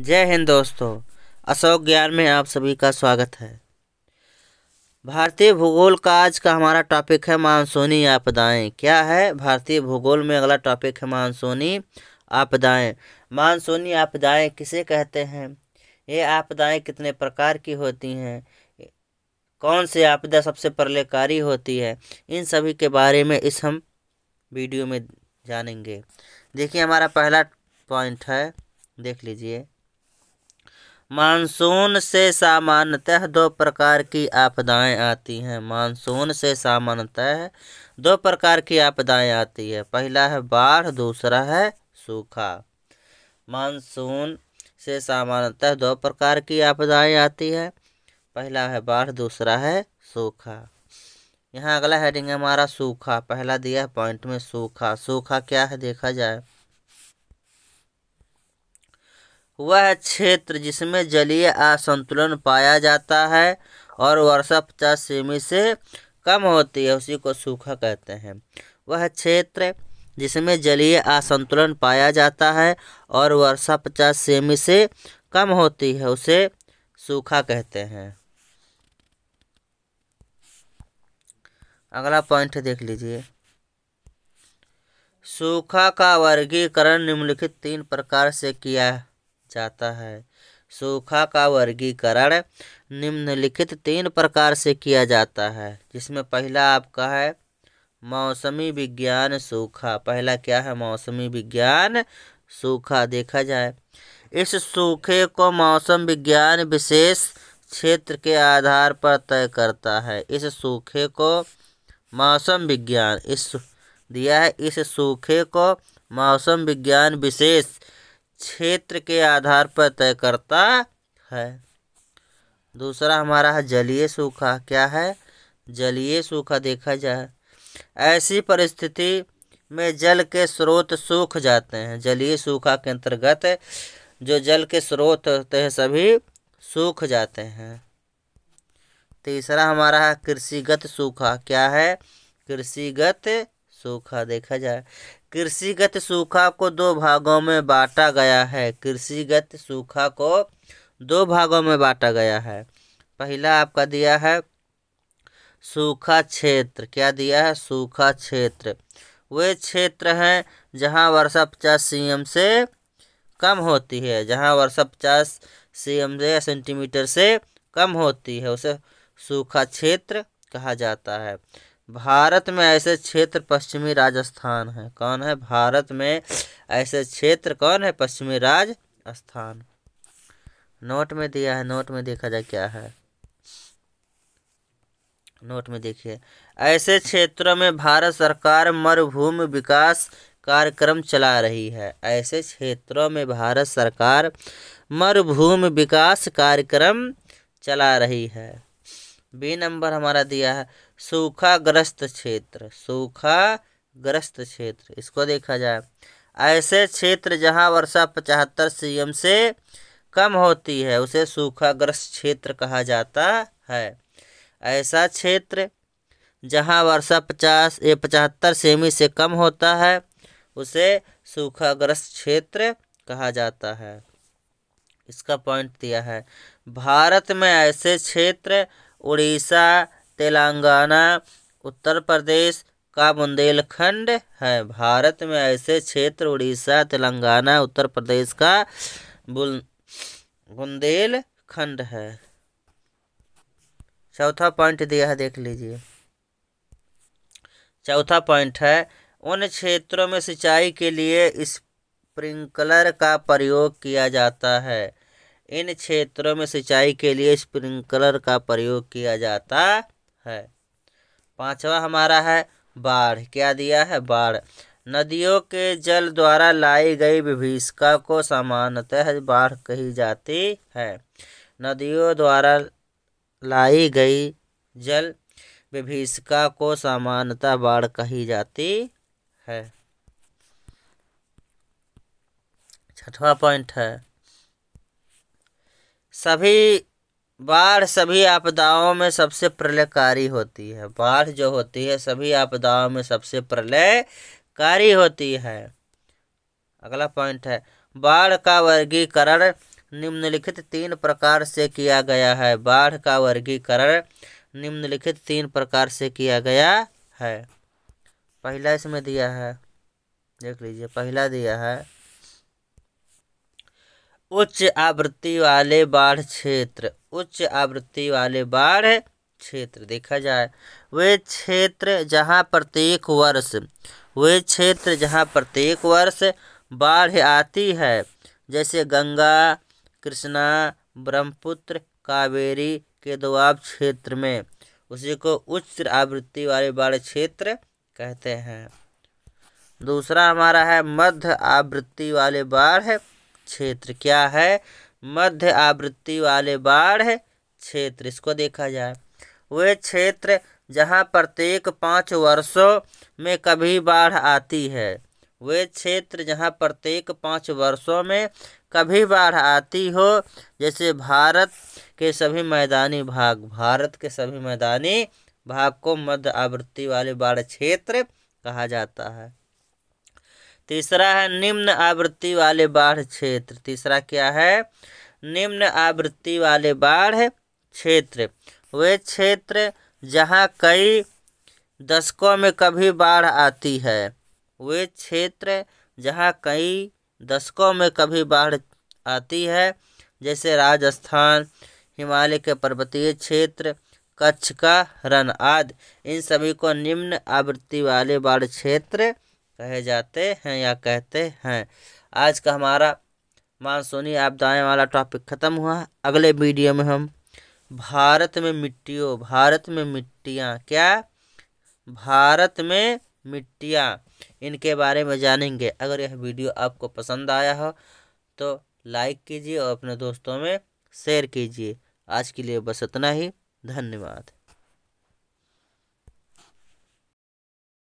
जय हिंद दोस्तों। अशोक ज्ञान में आप सभी का स्वागत है। भारतीय भूगोल का आज का हमारा टॉपिक है मानसूनी आपदाएं। क्या है? भारतीय भूगोल में अगला टॉपिक है मानसूनी आपदाएं। मानसूनी आपदाएं किसे कहते हैं? ये आपदाएं कितने प्रकार की होती हैं? कौन सी आपदा सबसे प्रलयकारी होती है? इन सभी के बारे में हम वीडियो में जानेंगे। देखिए, हमारा पहला पॉइंट है, देख लीजिए। मानसून से सामान्यतः दो प्रकार की आपदाएं आती हैं। मानसून से सामान्यतः दो प्रकार की आपदाएं आती है। पहला है बाढ़, दूसरा है सूखा। मानसून से सामान्यतः दो प्रकार की आपदाएं आती है। पहला है बाढ़, दूसरा है सूखा। यहाँ अगला हेडिंग है हमारा सूखा। पहला दिया है पॉइंट में सूखा। सूखा क्या है देखा जाए। वह क्षेत्र जिसमें जलीय असंतुलन पाया जाता है और वर्षा 50 सेमी से कम होती है, उसी को सूखा कहते हैं। वह क्षेत्र जिसमें जलीय असंतुलन पाया जाता है और वर्षा 50 सेमी से कम होती है, उसे सूखा कहते हैं। अगला पॉइंट देख लीजिए। सूखा का वर्गीकरण निम्नलिखित 3 प्रकार से किया जाता है। सूखा का वर्गीकरण निम्नलिखित 3 प्रकार से किया जाता है, जिसमें पहला आपका है मौसमी विज्ञान सूखा। पहला क्या है? मौसमी विज्ञान सूखा। देखा जाए, इस सूखे को मौसम विज्ञान विशेष क्षेत्र के आधार पर तय करता है। इस सूखे को मौसम विज्ञान दिया है। इस सूखे को मौसम विज्ञान विशेष क्षेत्र के आधार पर तय करता है। दूसरा हमारा है जलीय सूखा। क्या है? जलीय सूखा। देखा जाए, ऐसी परिस्थिति में जल के स्रोत सूख जाते हैं। जलीय सूखा के अंतर्गत जो जल के स्रोत होते हैं सभी सूख जाते हैं। तीसरा हमारा है कृषिगत सूखा। क्या है? कृषिगत सूखा। देखा जाए, कृषिगत सूखा को 2 भागों में बांटा गया है। कृषिगत सूखा को 2 भागों में बांटा गया है। पहला आपका दिया है सूखा क्षेत्र। क्या दिया है? सूखा क्षेत्र। वे क्षेत्र हैं जहां वर्षा 50 सीएम से कम होती है। जहां वर्षा 50 सीएम से या सेंटीमीटर से कम होती है, उसे सूखा क्षेत्र कहा जाता है। भारत में ऐसे क्षेत्र पश्चिमी राजस्थान है। कौन है? भारत में ऐसे क्षेत्र कौन है? पश्चिमी राजस्थान। नोट में दिया है, नोट में देखा जाए क्या है। नोट में देखिए, ऐसे क्षेत्रों में भारत सरकार मरुभूमि विकास कार्यक्रम चला रही है। ऐसे क्षेत्रों में भारत सरकार मरुभूमि विकास कार्यक्रम चला रही है। बी नंबर हमारा दिया है सूखाग्रस्त क्षेत्र। सूखाग्रस्त क्षेत्र, इसको देखा जाए, ऐसे क्षेत्र जहां वर्षा 75 सीएम से कम होती है, उसे सूखाग्रस्त क्षेत्र कहा जाता है। ऐसा क्षेत्र जहां वर्षा 75 सेमी से कम होता है, उसे सूखाग्रस्त क्षेत्र कहा जाता है। इसका पॉइंट दिया है भारत में ऐसे क्षेत्र उड़ीसा, तेलंगाना, उत्तर प्रदेश का बुंदेलखंड है। भारत में ऐसे क्षेत्र उड़ीसा, तेलंगाना, उत्तर प्रदेश का बुंदेलखंड है। चौथा पॉइंट दिया है, देख लीजिए। चौथा पॉइंट है उन क्षेत्रों में सिंचाई के लिए स्प्रिंकलर का प्रयोग किया जाता है। इन क्षेत्रों में सिंचाई के लिए स्प्रिंकलर का प्रयोग किया जाता है। पांचवा हमारा है बाढ़। क्या दिया है? बाढ़। नदियों के जल द्वारा लाई गई विभीषिका को सामान्यतः बाढ़ कही जाती है। नदियों द्वारा लाई गई जल विभीषिका को सामान्यतः बाढ़ कही जाती है। छठवां पॉइंट है बाढ़ सभी आपदाओं में सबसे प्रलयकारी होती है। बाढ़ जो होती है सभी आपदाओं में सबसे प्रलयकारी होती है। अगला पॉइंट है बाढ़ का वर्गीकरण निम्नलिखित 3 प्रकार से किया गया है। बाढ़ का वर्गीकरण निम्नलिखित 3 प्रकार से किया गया है। पहला इसमें दिया है, देख लीजिए, पहला दिया है उच्च आवृत्ति वाले बाढ़ क्षेत्र। उच्च आवृत्ति वाले बाढ़ क्षेत्र देखा जाए वे क्षेत्र जहाँ प्रत्येक वर्ष बाढ़ आती है, जैसे गंगा, कृष्णा, ब्रह्मपुत्र, कावेरी के दोआब क्षेत्र में, उसी को उच्च आवृत्ति वाले बाढ़ क्षेत्र कहते हैं। दूसरा हमारा है मध्य आवृत्ति वाले बाढ़ क्षेत्र। क्या है? मध्य आवृत्ति वाले बाढ़ क्षेत्र। इसको देखा जाए वे क्षेत्र जहाँ प्रत्येक 5 वर्षों में कभी बाढ़ आती है। वे क्षेत्र जहाँ प्रत्येक 5 वर्षों में कभी बाढ़ आती हो, जैसे भारत के सभी मैदानी भाग को मध्य आवृत्ति वाले बाढ़ क्षेत्र कहा जाता है। तीसरा है निम्न आवृत्ति वाले बाढ़ क्षेत्र। तीसरा क्या है? निम्न आवृत्ति वाले बाढ़ क्षेत्र। वे क्षेत्र जहाँ कई दशकों में कभी बाढ़ आती है। वे क्षेत्र जहाँ कई दशकों में कभी बाढ़ आती है, जैसे राजस्थान, हिमालय के पर्वतीय क्षेत्र, कच्छ का रण आदि। इन सभी को निम्न आवृत्ति वाले बाढ़ क्षेत्र कहे जाते हैं या कहते हैं। आज का हमारा मानसूनी आपदाएं वाला टॉपिक ख़त्म हुआ। अगले वीडियो में हम भारत में मिट्टियाँ इनके बारे में जानेंगे। अगर यह वीडियो आपको पसंद आया हो तो लाइक कीजिए और अपने दोस्तों में शेयर कीजिए। आज के लिए बस इतना ही। धन्यवाद।